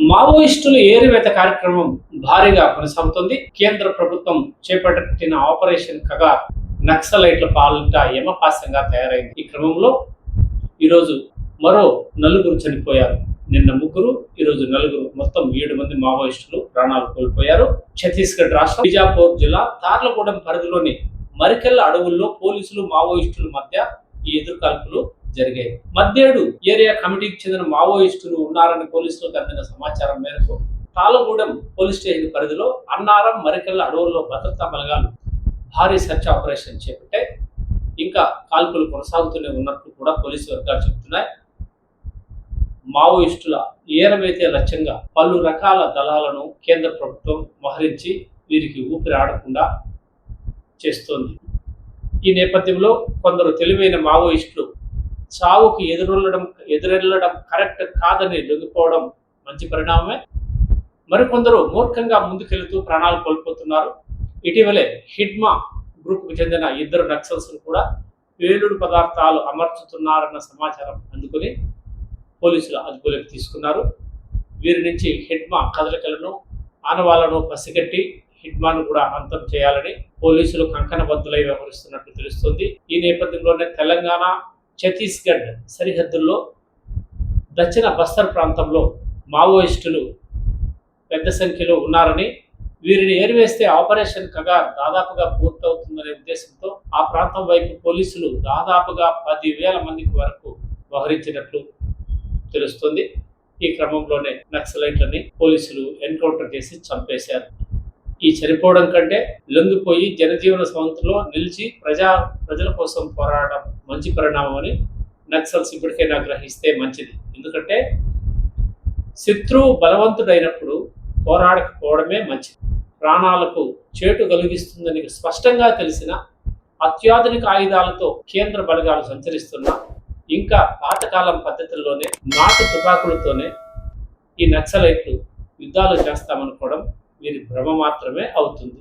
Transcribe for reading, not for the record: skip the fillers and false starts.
మావోయిస్టుల ఏరివేత కార్యక్రమం భారీగా కొనసాగుతుంది. కేంద్ర ప్రభుత్వం చేపట్టిన ఆపరేషన్ కగార్ నక్సలైట్ల పాలిట యమపాసంగా తయారైంది. ఈ క్రమంలో ఈరోజు మరో నలుగురు చనిపోయారు. నిన్న ముగ్గురు, ఈరోజు నలుగురు, మొత్తం 7 మంది మావోయిస్టులు ప్రాణాలు కోల్పోయారు. ఛత్తీస్గఢ్ రాష్ట్రం బిజాపూర్ జిల్లా తార్లగూడెం పరిధిలోని మరికెళ్ల అడవుల్లో పోలీసులు మావోయిస్టుల మధ్య ఈ ఎదురుకాల్పులు జరిగాయి. మద్దేడు ఏరియా కమిటీకి చెందిన మావోయిస్టులు ఉన్నారని పోలీసులకు అందిన సమాచారం మేరకు తాళగూడెం పోలీస్ స్టేషన్ పరిధిలో అన్నారం, మరికెళ్ల అడవుల్లో భద్రతా బలగాలు భారీ సెర్చ్ ఆపరేషన్ చేపట్టాయి. ఇంకా కాల్పులు కొనసాగుతూనే ఉన్నట్లు కూడా పోలీసు వర్గాలు చెబుతున్నాయి. మావోయిస్టుల ఏరవేతే లక్ష్యంగా పలు రకాల దళాలను కేంద్ర ప్రభుత్వం మోహరించి వీరికి ఊపిరి ఆడకుండా చేస్తోంది. ఈ నేపథ్యంలో కొందరు తెలివైన మావోయిస్టులు చావుకు ఎదురెళ్లడం కరెక్ట్ కాదని లొంగిపోవడం మంచి పరిణామమే. మరికొందరు మూర్ఖంగా ముందుకెళ్తూ ప్రాణాలు కోల్పోతున్నారు. ఇటీవలే హిడ్మా గ్రూప్కు చెందిన 2 నక్సల్స్ కూడా పేలుడు పదార్థాలు అమర్చుతున్నారన్న సమాచారం అందుకుని పోలీసులు అదుపులోకి తీసుకున్నారు. వీరి నుంచి హిడ్మా కదలికలను, ఆనవాళ్లను పసిగట్టి హిడ్మాను కూడా అంతం చేయాలని పోలీసులు కంకణబద్దులై వ్యవహరిస్తున్నట్లు తెలుస్తోంది. ఈ నేపథ్యంలోనే తెలంగాణ, ఛత్తీస్గఢ్ సరిహద్దుల్లో దక్షిణ బస్తర్ ప్రాంతంలో మావోయిస్టులు పెద్ద సంఖ్యలో ఉన్నారని, వీరిని ఏరివేస్తే ఆపరేషన్ కగార్ దాదాపుగా పూర్తవుతుందనే ఉద్దేశంతో ఆ ప్రాంతం వైపు పోలీసులు దాదాపుగా 10,000 మందికి వరకు వ్యవహరించినట్లు తెలుస్తుంది. ఈ క్రమంలోనే నక్సలైట్లని పోలీసులు ఎన్కౌంటర్ చేసి చంపేశారు. ఈ చనిపోవడం కంటే లొంగిపోయి జనజీవన స్రవంతిలో నిలిచి ప్రజల కోసం పోరాడడం మంచి పరిణామం అని నక్సల్స్ ఇప్పటికైనా గ్రహిస్తే మంచిది. ఎందుకంటే శత్రువు బలవంతుడైనప్పుడు పోరాడకపోవడమే మంచిది. ప్రాణాలకు చేటు కలిగిస్తుందని స్పష్టంగా తెలిసిన అత్యాధునిక ఆయుధాలతో కేంద్ర బలగాలు సంచరిస్తున్నా ఇంకా పాతకాలం పద్ధతుల్లోనే నాటు తుపాకులతోనే ఈ నక్సలైట్లు యుద్ధాలు చేస్తామనుకోవడం వీరి భ్రమ మాత్రమే అవుతుంది.